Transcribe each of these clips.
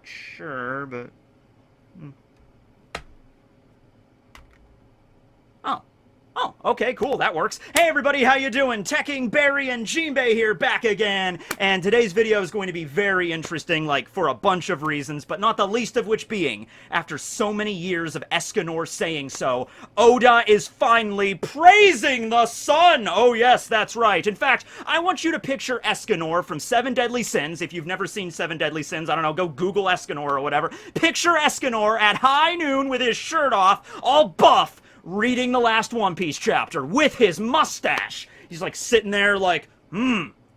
not sure, but... Oh. Oh, okay, cool, that works. Hey everybody, how you doing? Tekking, Barry, and Jinbei here, back again. And today's video is going to be very interesting, like, for a bunch of reasons, but not the least of which being, after so many years of Escanor saying so, Oda is finally praising the sun! Oh yes, that's right. In fact, I want you to picture Escanor from Seven Deadly Sins. If you've never seen Seven Deadly Sins, I don't know, go Google Escanor or whatever. Picture Escanor at high noon with his shirt off, all buff, reading the last One Piece chapter with his mustache. He's like sitting there like,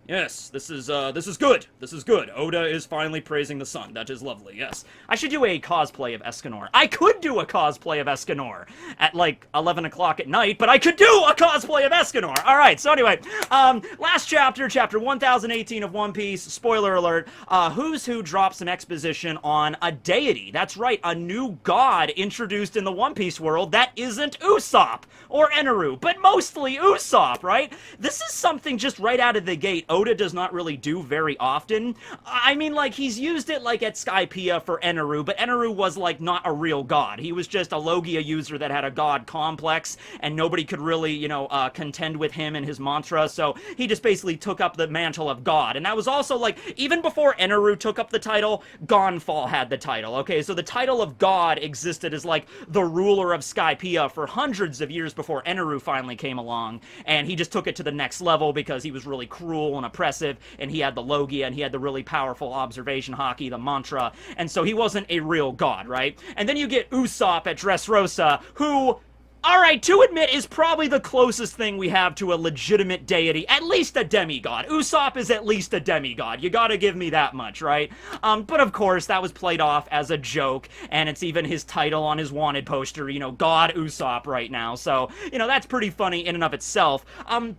yes, this is good. This is good. Oda is finally praising the sun. That is lovely, yes. I should do a cosplay of Escanor. I could do a cosplay of Escanor at like 11 o'clock at night, but I could do a cosplay of Escanor. All right, so anyway, last chapter, chapter 1018 of One Piece, spoiler alert, Who's Who drops some exposition on a deity. That's right, a new god introduced in the One Piece world that isn't Usopp or Eneru, but mostly Usopp, right? This is something just right out of the gate Oda does not really do very often. I mean, like, he's used it, like, at Skypiea for Eneru, but Eneru was, like, not a real god. He was just a Logia user that had a god complex, and nobody could really, you know, contend with him and his mantra, so he just basically took up the mantle of god. And that was also, like, even before Eneru took up the title, Gonfall had the title, okay? So the title of god existed as, like, the ruler of Skypiea for hundreds of years before Eneru finally came along, and he just took it to the next level because he was really cruel and oppressive, and he had the Logia, and he had the really powerful observation haki, the mantra, and so he wasn't a real god, right? And then you get Usopp at Dressrosa, who, alright, to admit, is probably the closest thing we have to a legitimate deity, at least a demigod. Usopp is at least a demigod. You gotta give me that much, right? But of course, that was played off as a joke, and it's even his title on his wanted poster, you know, God Usopp right now, so, you know, that's pretty funny in and of itself.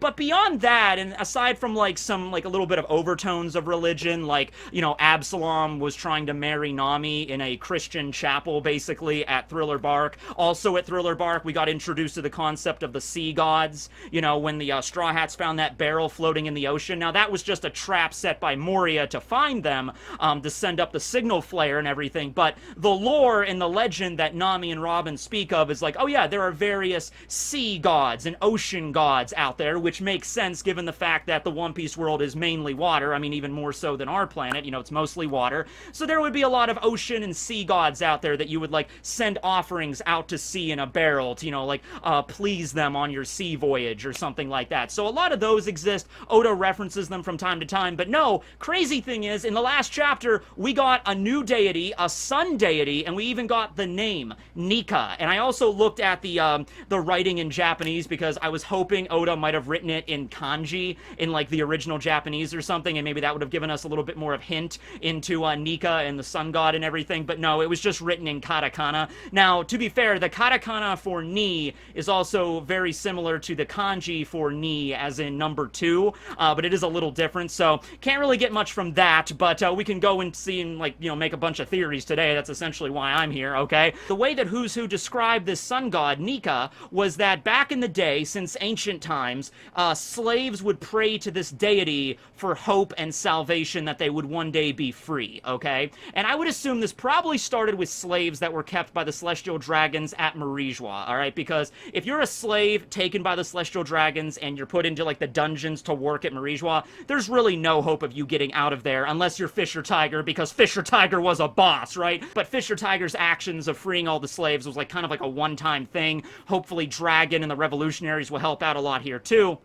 But beyond that, and aside from, like, some, like, a little bit of overtones of religion, like, you know, Absalom was trying to marry Nami in a Christian chapel, basically, at Thriller Bark. Also at Thriller Bark, we got introduced to the concept of the sea gods, you know, when the Straw Hats found that barrel floating in the ocean. Now, that was just a trap set by Moria to find them, to send up the signal flare and everything, but the lore and the legend that Nami and Robin speak of is like, oh yeah, there are various sea gods and ocean gods out there, which makes sense given the fact that the One Piece world is mainly water. I mean, even more so than our planet, you know, it's mostly water. So there would be a lot of ocean and sea gods out there that you would, like, send offerings out to sea in a barrel to, you know, like, please them on your sea voyage or something like that. So a lot of those exist. Oda references them from time to time, but no, crazy thing is, in the last chapter, we got a new deity, a sun deity, and we even got the name, Nika. And I also looked at the writing in Japanese because I was hoping Oda might have written it in kanji in, like, the original Japanese or something, and maybe that would have given us a little bit more of hint into Nika and the sun god and everything, but no, it was just written in katakana. Now, to be fair, the katakana for ni is also very similar to the kanji for ni, as in number 2, but it is a little different, so can't really get much from that, but we can go and see and, like, you know, make a bunch of theories today. That's essentially why I'm here, okay? The way that Who's Who described this sun god, Nika, was that back in the day, since ancient times, slaves would pray to this deity for hope and salvation that they would one day be free, okay? And I would assume this probably started with slaves that were kept by the Celestial Dragons at Marijua, alright? Because if you're a slave taken by the Celestial Dragons and you're put into, like, the dungeons to work at Marijua, there's really no hope of you getting out of there unless you're Fisher Tiger, because Fisher Tiger was a boss, right? But Fisher Tiger's actions of freeing all the slaves was, like, kind of like a one-time thing. Hopefully Dragon and the Revolutionaries will help out a lot here, too,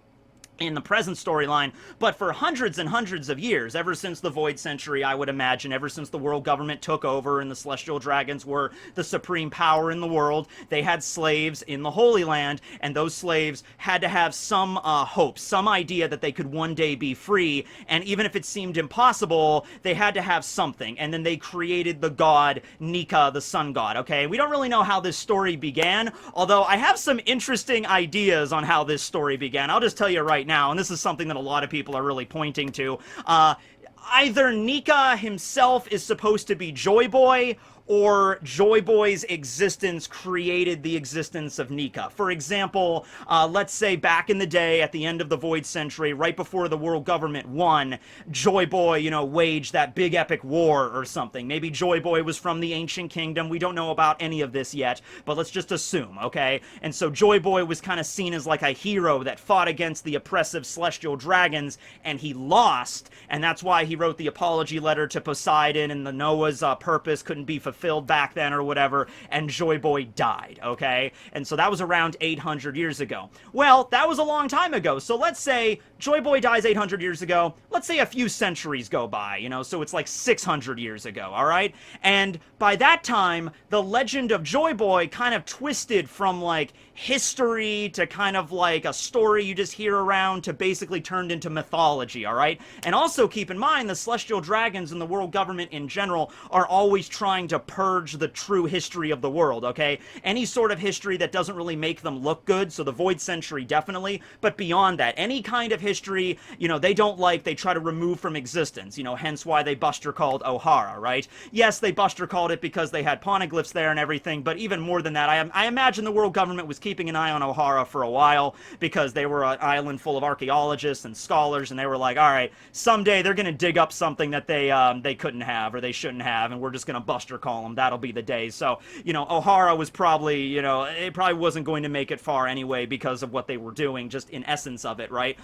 in the present storyline, but for hundreds and hundreds of years, ever since the Void Century, I would imagine, ever since the world government took over and the Celestial Dragons were the supreme power in the world, they had slaves in the Holy Land, and those slaves had to have some hope, some idea that they could one day be free, and even if it seemed impossible, they had to have something, and then they created the god Nika, the sun god, okay? We don't really know how this story began, although I have some interesting ideas on how this story began. I'll just tell you right now, and this is something that a lot of people are really pointing to. Either Nika himself is supposed to be JoyBoy, or JoyBoy's existence created the existence of Nika. For example, let's say back in the day, at the end of the Void Century, right before the world government won, JoyBoy, you know, waged that big epic war or something. Maybe JoyBoy was from the Ancient Kingdom. We don't know about any of this yet, but let's just assume, okay? And so JoyBoy was kind of seen as like a hero that fought against the oppressive celestial dragons, and he lost, and that's why he wrote the apology letter to Poseidon, and the Noah's purpose couldn't be fulfilled back then or whatever, and JoyBoy died, okay? And so that was around 800 years ago. Well, that was a long time ago, so let's say JoyBoy dies 800 years ago. Let's say a few centuries go by, you know, so it's like 600 years ago, all right? And by that time, the legend of JoyBoy kind of twisted from like history to kind of like a story you just hear around to basically turned into mythology, all right? And also keep in mind, the celestial dragons and the world government in general are always trying to purge the true history of the world, okay? Any sort of history that doesn't really make them look good, so the Void Century definitely, but beyond that, any kind of history, you know, they don't like, they try to remove from existence, you know, hence why they Buster called O'Hara, right? Yes, they Buster called it because they had poneglyphs there and everything, but even more than that, I imagine the world government was keeping an eye on O'Hara for a while because they were an island full of archaeologists and scholars, and they were like, all right, someday they're gonna dig up something that they couldn't have or they shouldn't have, and we're just gonna Buster call them. That'll be the day. So, you know, O'Hara was probably, you know, it probably wasn't going to make it far anyway because of what they were doing, just in essence of it, right?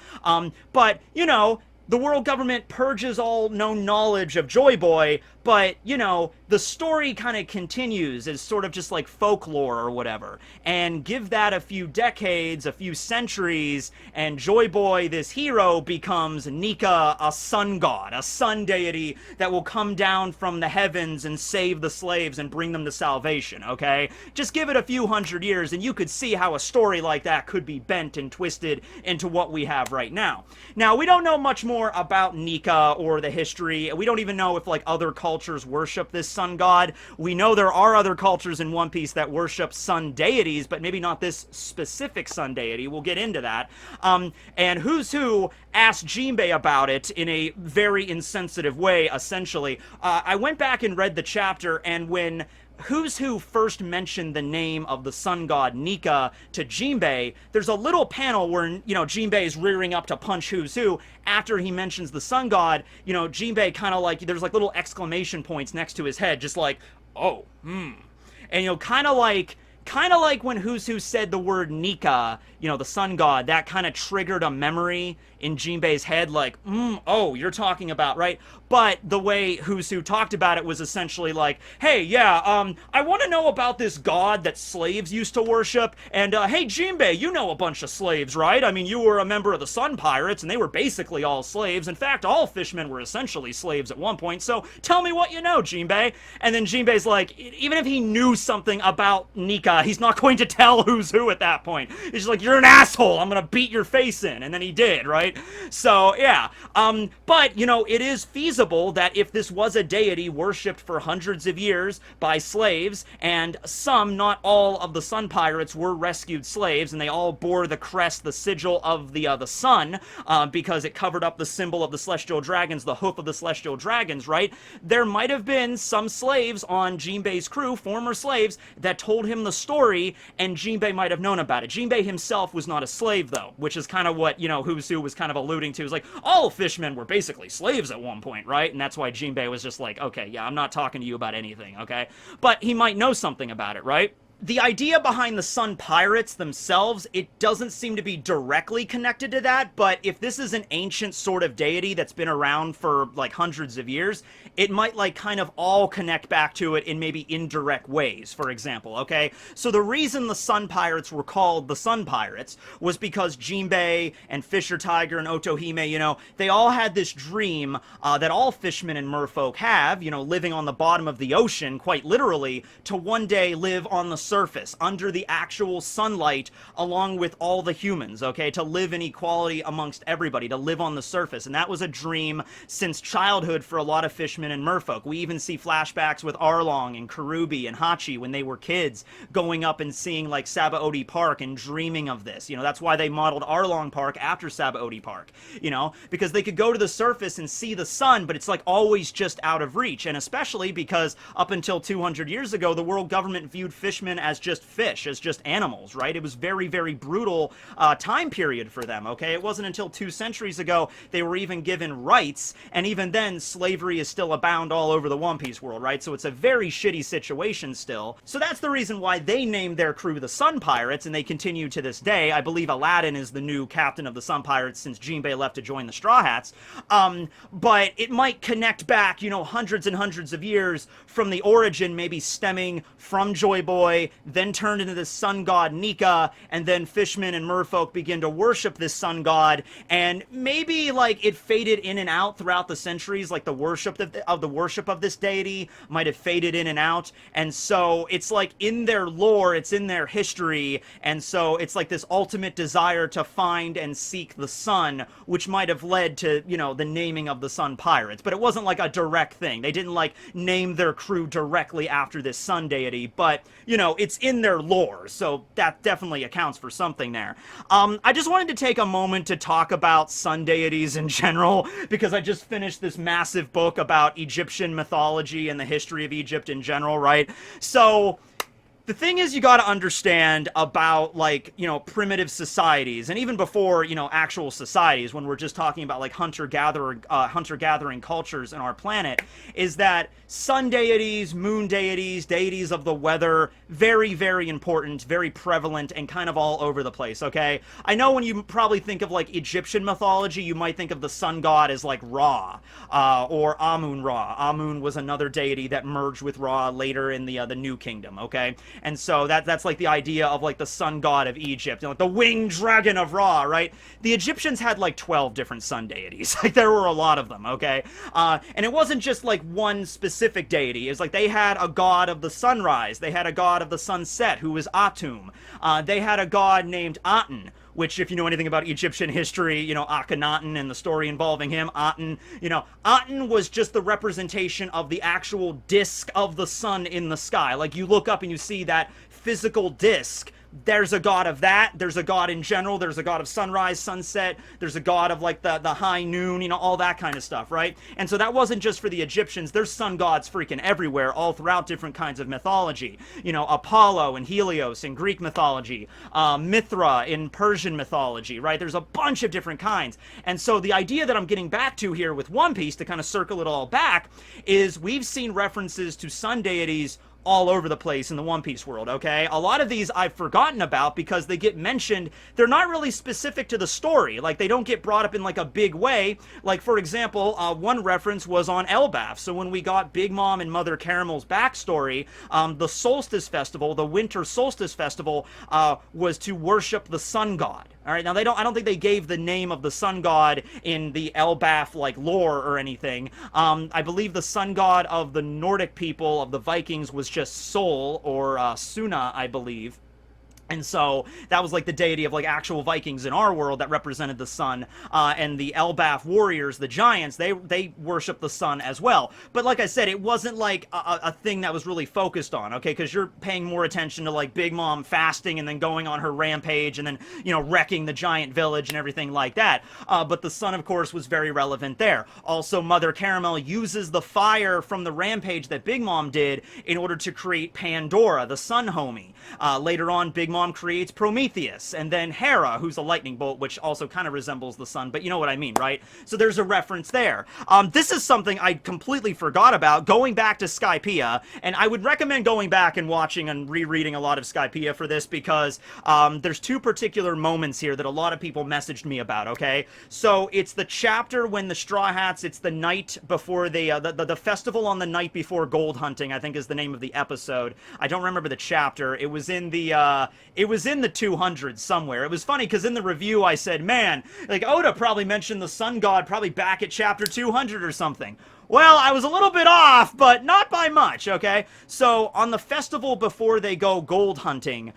But, you know, the world government purges all known knowledge of JoyBoy, but, you know, the story kind of continues as sort of just like folklore or whatever. And give that a few decades, a few centuries, and JoyBoy, this hero, becomes Nika, a sun god, a sun deity that will come down from the heavens and save the slaves and bring them to salvation, okay? Just give it a few hundred years and you could see how a story like that could be bent and twisted into what we have right now. Now, we don't know much more about Nika or the history. We don't even know if like other cultures worship this sun god. We know there are other cultures in One Piece that worship sun deities, but maybe not this specific sun deity. We'll get into that. And Who's Who asked Jinbei about it in a very insensitive way, essentially. I went back and read the chapter, and when Who's Who first mentioned the name of the sun god Nika to Jinbei, there's a little panel where, you know, Jinbei is rearing up to punch Who's Who. After he mentions the sun god, you know, Jinbei kind of like, there's like little exclamation points next to his head, just like, oh, and, you know, kind of like when Who's Who said the word Nika, you know, the sun god, that kind of triggered a memory in Jinbei's head, like, oh, you're talking about, right? But the way Who's Who talked about it was essentially like, hey, yeah, I want to know about this god that slaves used to worship, and, hey, Jinbei, you know a bunch of slaves, right? I mean, you were a member of the Sun Pirates, and they were basically all slaves. In fact, all fishmen were essentially slaves at one point, so tell me what you know, Jinbei. And then Jinbei's like, even if he knew something about Nika, he's not going to tell Who's Who at that point. He's just like, you're an asshole, I'm gonna beat your face in. And then he did, right? So, yeah. But, you know, it is feasible that if this was a deity worshipped for hundreds of years by slaves, and some, not all, of the Sun Pirates were rescued slaves, and they all bore the crest, the sigil of the sun, because it covered up the symbol of the Celestial Dragons, the hoof of the Celestial Dragons, right? There might have been some slaves on Jinbei's crew, former slaves, that told him the story, and Jinbei might have known about it. Jinbei himself was not a slave, though, which is kind of what, you know, Who's Who was kind of alluding to. Is like, all fishmen were basically slaves at one point, right? And that's why Jinbei was just like, okay, yeah, I'm not talking to you about anything, okay? But he might know something about it, right? The idea behind the Sun Pirates themselves, it doesn't seem to be directly connected to that, but if this is an ancient sort of deity that's been around for, like, hundreds of years, it might, like, kind of all connect back to it in maybe indirect ways, for example, okay? So the reason the Sun Pirates were called the Sun Pirates was because Jinbei and Fisher Tiger and Otohime, you know, they all had this dream that all fishermen and merfolk have, you know, living on the bottom of the ocean, quite literally, to one day live on the surface, under the actual sunlight, along with all the humans, okay? To live in equality amongst everybody, to live on the surface. And that was a dream since childhood for a lot of fishmen and merfolk. We even see flashbacks with Arlong and Karubi and Hachi when they were kids, going up and seeing like Sabaody Park and dreaming of this. You know, that's why they modeled Arlong Park after Sabaody Park, you know, because they could go to the surface and see the sun, but it's like always just out of reach. And especially because up until 200 years ago, the world government viewed fishmen as just fish, as just animals, right? It was very, very brutal time period for them, okay? It wasn't until 2 centuries ago they were even given rights, and even then, slavery is still abound all over the One Piece world, right? So it's a very shitty situation still. So that's the reason why they named their crew the Sun Pirates, and they continue to this day. I believe Aladdin is the new captain of the Sun Pirates since Jinbei left to join the Straw Hats. But it might connect back, you know, hundreds and hundreds of years from the origin, maybe stemming from JoyBoy, then turned into the sun god Nika, and then fishmen and merfolk begin to worship this sun god, and maybe like it faded in and out throughout the centuries, like the worship of this deity might have faded in and out, and so it's like in their lore, it's in their history, and so it's like this ultimate desire to find and seek the sun, which might have led to, you know, the naming of the Sun Pirates. But it wasn't like a direct thing. They didn't like name their crew directly after this sun deity, but, you know, it's in their lore, so that definitely accounts for something there. I just wanted to take a moment to talk about sun deities in general, because I just finished this massive book about Egyptian mythology and the history of Egypt in general, right? So the thing is, you got to understand about, like, you know, primitive societies, and even before, you know, actual societies, when we're just talking about, like, hunter-gathering cultures in our planet, is that sun deities, moon deities, deities of the weather, very, very important, very prevalent, and kind of all over the place, okay? I know when you probably think of, like, Egyptian mythology, you might think of the sun god as, like, Ra, or Amun-Ra. Amun was another deity that merged with Ra later in the New Kingdom, okay? And so that's like the idea of like the sun god of Egypt, you know, like the winged dragon of Ra, right? The Egyptians had like 12 different sun deities. Like there were a lot of them, okay? And it wasn't just like one specific deity. It's like they had a god of the sunrise. They had a god of the sunset who was Atum. They had a god named Aten, which, if you know anything about Egyptian history, you know, Akhenaten and the story involving him, Aten, you know, Aten was just the representation of the actual disk of the sun in the sky. Like, you look up and you see that physical disk. There's a god of that. There's a god in general. There's a god of sunrise, sunset. There's a god of, like, the high noon, you know, all that kind of stuff, right? And so that wasn't just for the Egyptians. There's sun gods freaking everywhere, all throughout different kinds of mythology. You know, Apollo and Helios in Greek mythology, Mithra in Persian mythology, right? There's a bunch of different kinds. And so the idea that I'm getting back to here with One Piece, to kind of circle it all back, is we've seen references to sun deities all over the place in the One Piece world, okay? A lot of these I've forgotten about because they get mentioned. They're not really specific to the story. Like, they don't get brought up in, like, a big way. Like, for example, one reference was on Elbaf. So when we got Big Mom and Mother Caramel's backstory, the Solstice Festival, the Winter Solstice Festival, was to worship the sun god. All right, now I don't think they gave the name of the sun god in the Elbaf, like, lore or anything. I believe the sun god of the Nordic people, of the Vikings, was just Sol, or Suna, I believe. And so that was like the deity of like actual Vikings in our world that represented the sun, and the Elbaf warriors, the giants, they worship the sun as well. But like I said, it wasn't like a thing that was really focused on, okay? Because you're paying more attention to like Big Mom fasting and then going on her rampage and then, you know, wrecking the giant village and everything like that. But the sun, of course, was very relevant there. Also, Mother Caramel uses the fire from the rampage that Big Mom did in order to create Pandora, the sun homie. Later on, Big Mom creates Prometheus, and then Hera, who's a lightning bolt, which also kind of resembles the sun, but you know what I mean, right? So there's a reference there. This is something I completely forgot about, going back to Skypiea, and I would recommend going back and watching and rereading a lot of Skypiea for this, because there's two particular moments here that a lot of people messaged me about, okay? So it's the chapter when the Straw Hats, it's the night before the festival on the night before gold hunting, I think is the name of the episode. I don't remember the chapter. It was in the 200s somewhere. It was funny because in the review I said, man, like Oda probably mentioned the sun god probably back at chapter 200 or something. Well, I was a little bit off, but not by much, okay? So, on the festival before they go gold hunting,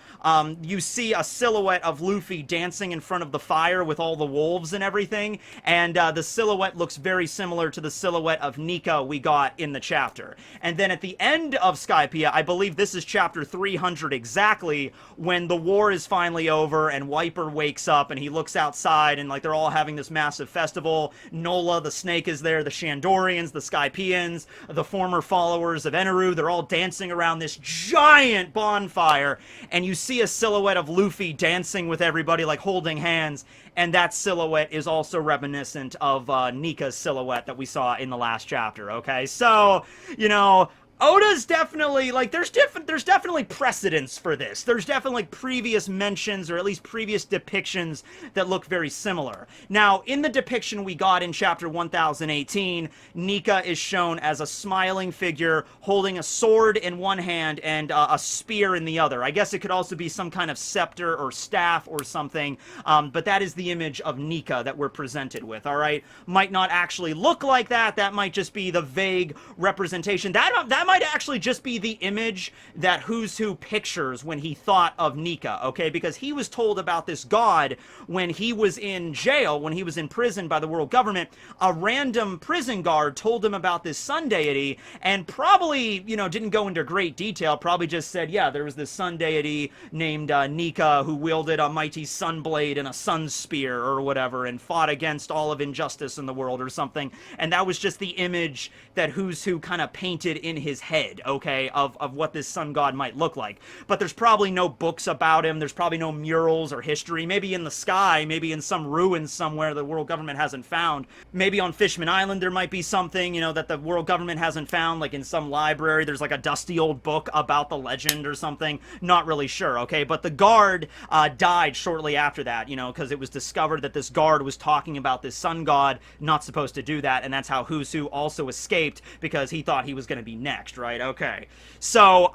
you see a silhouette of Luffy dancing in front of the fire with all the wolves and everything, and the silhouette looks very similar to the silhouette of Nika we got in the chapter. And then at the end of Skypiea, I believe this is chapter 300 exactly, when the war is finally over and Wiper wakes up and he looks outside and, like, they're all having this massive festival. Nola, the snake, is there, the Shandorians, the Skypians, the former followers of Eneru, they're all dancing around this giant bonfire, and you see a silhouette of Luffy dancing with everybody, like holding hands, and that silhouette is also reminiscent of Nika's silhouette that we saw in the last chapter, okay? So, you know, Oda's definitely, like, there's definitely precedence for this. There's definitely previous mentions, or at least previous depictions that look very similar. Now, in the depiction we got in chapter 1018, Nika is shown as a smiling figure holding a sword in one hand and a spear in the other. I guess it could also be some kind of scepter or staff or something, but that is the image of Nika that we're presented with, alright? Might not actually look like that. That might just be the vague representation. That might actually just be the image that Who's Who pictures when he thought of Nika, okay? Because he was told about this god when he was in jail, when he was in prison by the world government. A random prison guard told him about this sun deity, and probably, you know, didn't go into great detail, probably just said, yeah, there was this sun deity named Nika who wielded a mighty sun blade and a sun spear or whatever, and fought against all of injustice in the world or something. And that was just the image that Who's Who kind of painted in his head, okay, of what this sun god might look like. But there's probably no books about him, there's probably no murals or history, maybe in the sky, maybe in some ruins somewhere the world government hasn't found. Maybe on Fishman Island there might be something, you know, that the world government hasn't found, like in some library, there's like a dusty old book about the legend or something. Not really sure, okay? But the guard died shortly after that, you know, because it was discovered that this guard was talking about this sun god, not supposed to do that, and that's how Who's Who also escaped, because he thought he was going to be next, right? Okay. So,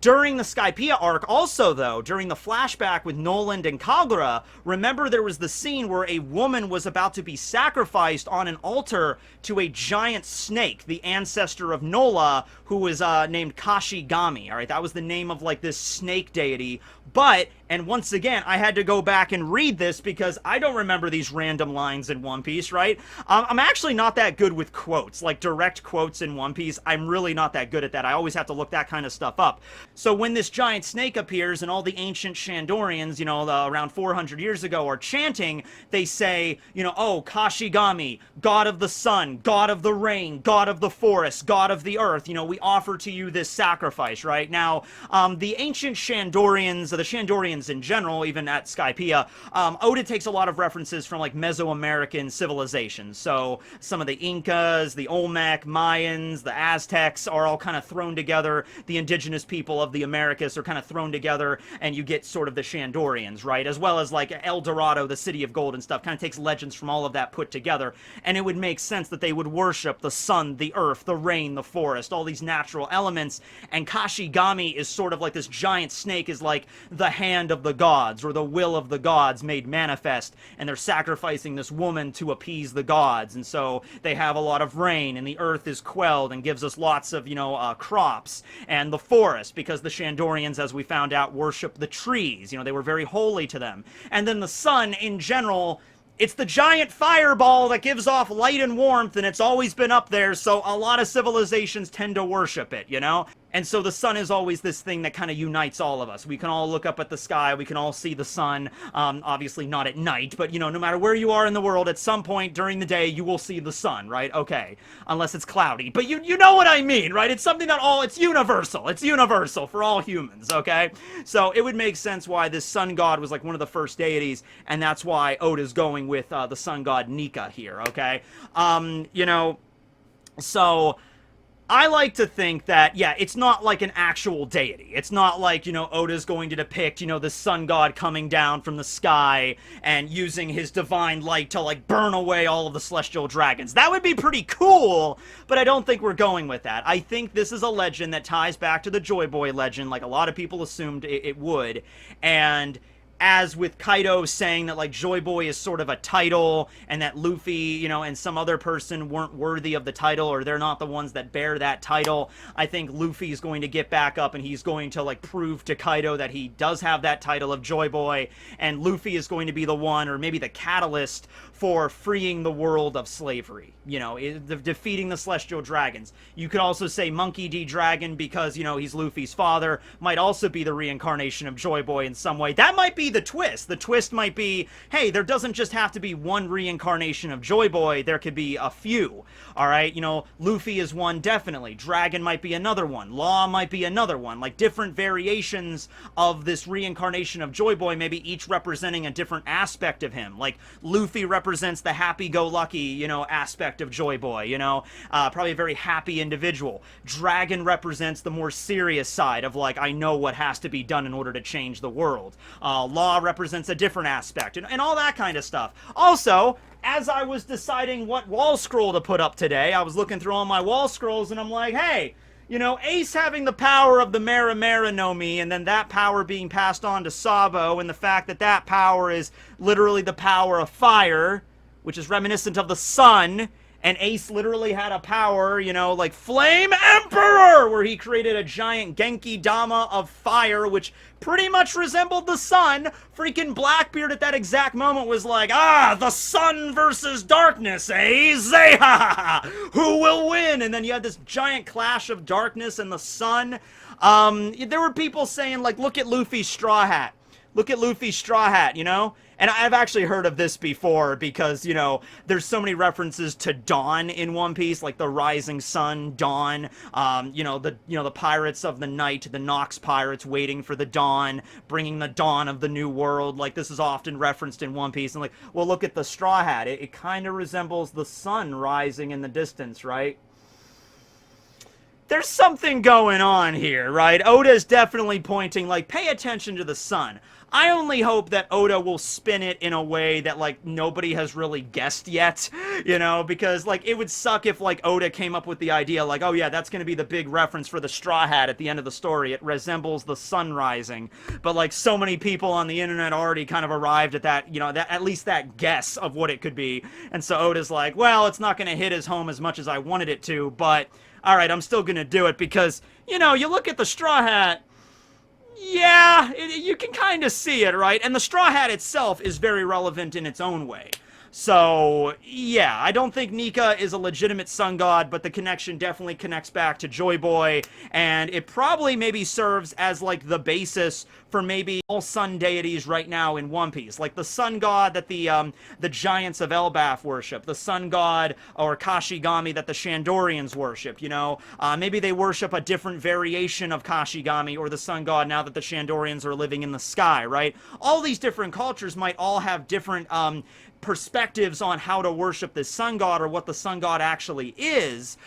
during the Skypiea arc, also, though, during the flashback with Noland and Kagura, remember there was the scene where a woman was about to be sacrificed on an altar to a giant snake, the ancestor of Nola, who was named Kashigami, alright? That was the name of, like, this snake deity. But, and once again, I had to go back and read this because I don't remember these random lines in One Piece, right? I'm actually not that good with quotes, like direct quotes in One Piece. I'm really not that good at that. I always have to look that kind of stuff up. So when this giant snake appears and all the ancient Shandorians, you know, around 400 years ago are chanting, they say, you know, oh, Kashigami, god of the sun, god of the rain, god of the forest, god of the earth, you know, we offer to you this sacrifice, right? Now, the ancient Shandorians, the Shandorians in general, even at Skypiea, Oda takes a lot of references from, like, Mesoamerican civilizations. So some of the Incas, the Olmec, Mayans, the Aztecs are all kind of thrown together. The indigenous people of the Americas are kind of thrown together, and you get sort of the Shandorians, right? As well as, like, El Dorado, the City of Gold and stuff, kind of takes legends from all of that put together. And it would make sense that they would worship the sun, the earth, the rain, the forest, all these natural elements. And Kashigami is sort of like this giant snake, is like the hand of the gods, or the will of the gods made manifest, and they're sacrificing this woman to appease the gods, and so they have a lot of rain, and the earth is quelled and gives us lots of, you know, crops, and the forest, because the Shandorians, as we found out, worship the trees, you know, they were very holy to them, and then the sun, in general, it's the giant fireball that gives off light and warmth, and it's always been up there, so a lot of civilizations tend to worship it, you know? And so the sun is always this thing that kind of unites all of us. We can all look up at the sky, we can all see the sun, obviously not at night, but, you know, no matter where you are in the world, at some point during the day, you will see the sun, right? Okay, unless it's cloudy, but you know what I mean, right? It's something that it's universal for all humans, okay? So it would make sense why this sun god was, like, one of the first deities, and that's why Oda's going with the sun god Nika here, okay? You know, so I like to think that, yeah, it's not like an actual deity. It's not like, you know, Oda's going to depict, you know, the sun god coming down from the sky and using his divine light to, like, burn away all of the celestial dragons. That would be pretty cool, but I don't think we're going with that. I think this is a legend that ties back to the JoyBoy legend, like a lot of people assumed it would, and as with Kaido saying that, like, JoyBoy is sort of a title, and that Luffy, you know, and some other person weren't worthy of the title, or they're not the ones that bear that title, I think Luffy is going to get back up, and he's going to, like, prove to Kaido that he does have that title of JoyBoy, and Luffy is going to be the one, or maybe the catalyst, for freeing the world of slavery, you know, defeating the Celestial Dragons. You could also say Monkey D. Dragon, because, you know, he's Luffy's father, might also be the reincarnation of JoyBoy in some way. That might be the twist. The twist might be, hey, there doesn't just have to be one reincarnation of JoyBoy, there could be a few, alright? You know, Luffy is one, definitely. Dragon might be another one. Law might be another one. Like, different variations of this reincarnation of JoyBoy, maybe each representing a different aspect of him. Like, Luffy represents the happy-go-lucky, you know, aspect of JoyBoy, you know? Probably a very happy individual. Dragon represents the more serious side of, like, I know what has to be done in order to change the world. Law represents a different aspect, and all that kind of stuff. Also, as I was deciding what wall scroll to put up today, I was looking through all my wall scrolls, and I'm like, hey, you know, Ace having the power of the Mera Mera no Mi, and then that power being passed on to Sabo, and the fact that that power is literally the power of fire, which is reminiscent of the sun, and Ace literally had a power, you know, like Flame Emperor, where he created a giant Genki Dama of fire, which pretty much resembled the sun. Freaking Blackbeard at that exact moment was like, the sun versus darkness, eh? Zeha! Who will win? And then you had this giant clash of darkness and the sun. There were people saying, like, look at Luffy's straw hat. Look at Luffy's straw hat, you know? And I've actually heard of this before because, you know, there's so many references to dawn in One Piece, like the rising sun, dawn, you know, the pirates of the night, the Nox pirates waiting for the dawn, bringing the dawn of the new world. Like, this is often referenced in One Piece. And like, well, look at the straw hat. It kind of resembles the sun rising in the distance, right? There's something going on here, right? Oda's definitely pointing, like, pay attention to the sun. I only hope that Oda will spin it in a way that, like, nobody has really guessed yet, you know, because, like, it would suck if, like, Oda came up with the idea, like, oh yeah, that's gonna be the big reference for the Straw Hat at the end of the story. It resembles the sun rising. But, like, so many people on the internet already kind of arrived at that, you know, that at least that guess of what it could be. And so Oda's like, well, it's not gonna hit as home as much as I wanted it to, but alright, I'm still gonna do it because, you know, you look at the Straw Hat, yeah, you can kind of see it, right? And the Straw Hat itself is very relevant in its own way. So, yeah, I don't think Nika is a legitimate sun god, but the connection definitely connects back to JoyBoy, and it probably maybe serves as, like, the basis for maybe all sun deities right now in One Piece. Like the sun god that the giants of Elbaf worship, the sun god or Kashigami that the Shandorians worship, you know? Maybe they worship a different variation of Kashigami or the sun god now that the Shandorians are living in the sky, right? All these different cultures might all have different, perspectives on how to worship this sun god or what the sun god actually is.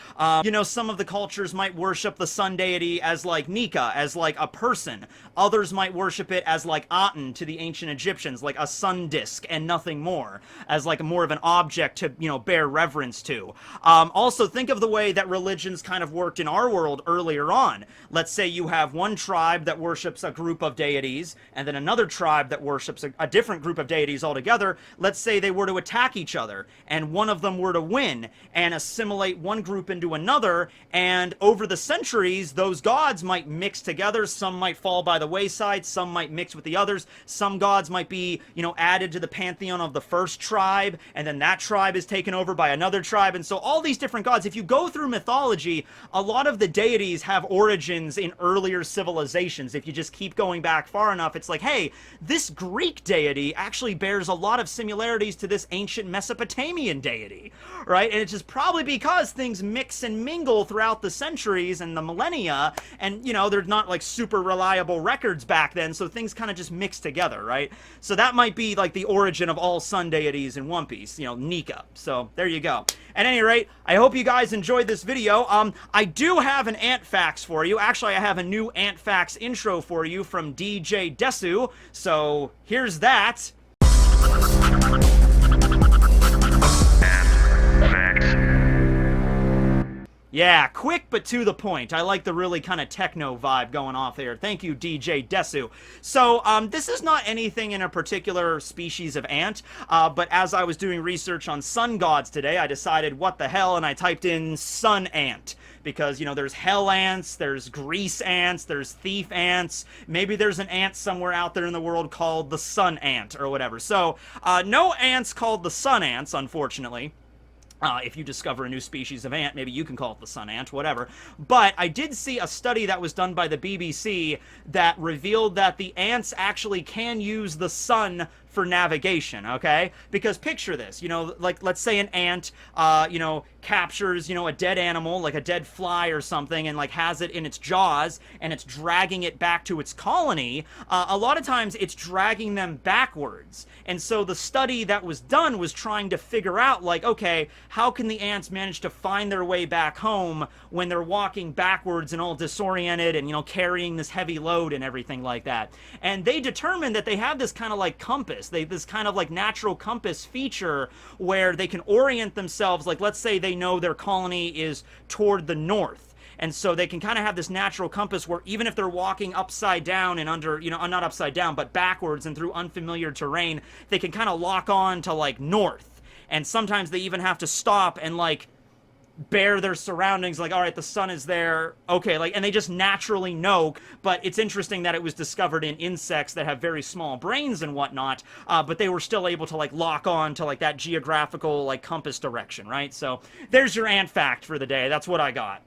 You know, some of the cultures might worship the sun deity as like Nika, as like a person. Others might worship it as like Aten to the ancient Egyptians, like a sun disk and nothing more, as like more of an object to, you know, bear reverence to. Also, think of the way that religions kind of worked in our world earlier on. Let's say you have one tribe that worships a group of deities, and then another tribe that worships a different group of deities altogether. Let's say they were to attack each other, and one of them were to win and assimilate one group into another, and over the centuries, those gods might mix together. Some might fall by the wayside, some might mix with the others, some gods might be, you know, added to the pantheon of the first tribe, and then that tribe is taken over by another tribe, and so all these different gods, if you go through mythology, a lot of the deities have origins in earlier civilizations. If you just keep going back far enough, it's like, hey, this Greek deity actually bears a lot of similarities to this ancient Mesopotamian deity, right? And it's just probably because things mix and mingle throughout the centuries and the millennia, and, you know, there's not, like, super reliable records back then, so things kind of just mix together, right? So that might be, like, the origin of all sun deities in One Piece, you know, Nika. So, there you go. At any rate, I hope you guys enjoyed this video. I do have an Ant Facts for you. Actually, I have a new Ant Facts intro for you from DJ DESU, so here's that. Yeah, quick but to the point. I like the really kind of techno vibe going off there. Thank you, DJ DESU. So, this is not anything in a particular species of ant, but as I was doing research on sun gods today, I decided, what the hell, and I typed in sun ant. Because, you know, there's hell ants, there's grease ants, there's thief ants, maybe there's an ant somewhere out there in the world called the sun ant, or whatever. So, no ants called the sun ants, unfortunately. If you discover a new species of ant, maybe you can call it the sun ant, whatever. But I did see a study that was done by the BBC that revealed that the ants actually can use the sun for navigation, okay? Because picture this, you know, like, let's say an ant, you know, captures, you know, a dead animal, like a dead fly or something, and, like, has it in its jaws, and it's dragging it back to its colony. A lot of times it's dragging them backwards. And so the study that was done was trying to figure out, like, okay, how can the ants manage to find their way back home when they're walking backwards and all disoriented and, you know, carrying this heavy load and everything like that. And they determined that they have this kind of, like, compass. This kind of like natural compass feature where they can orient themselves, like, let's say they know their colony is toward the north. And so they can kind of have this natural compass where even if they're walking upside down and under, you know, not upside down, but backwards and through unfamiliar terrain, they can kind of lock on to, like, north. And sometimes they even have to stop and, like, bear their surroundings, like, all right, the sun is there, okay, like, and they just naturally know. But it's interesting that it was discovered in insects that have very small brains and whatnot, but they were still able to, like, lock on to, like, that geographical, like, compass direction, right? So there's your ant fact for the day. That's what I got.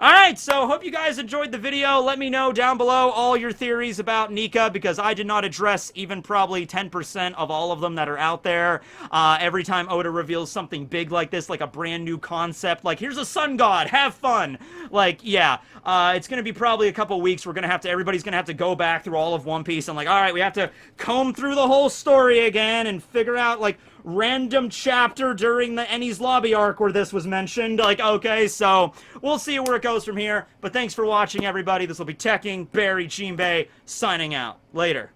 Alright, so hope you guys enjoyed the video. Let me know down below all your theories about Nika, because I did not address even probably 10% of all of them that are out there. Every time Oda reveals something big like this, like a brand new concept, like, here's a sun god, have fun! Like, yeah, it's gonna be probably a couple weeks. Everybody's gonna have to go back through all of One Piece and, like, alright, we have to comb through the whole story again and figure out, like, random chapter during the Enies Lobby arc where this was mentioned. Like, okay, so we'll see where it goes from here. But thanks for watching, everybody. This will be Tekking, Barry, Jinbei, signing out. Later.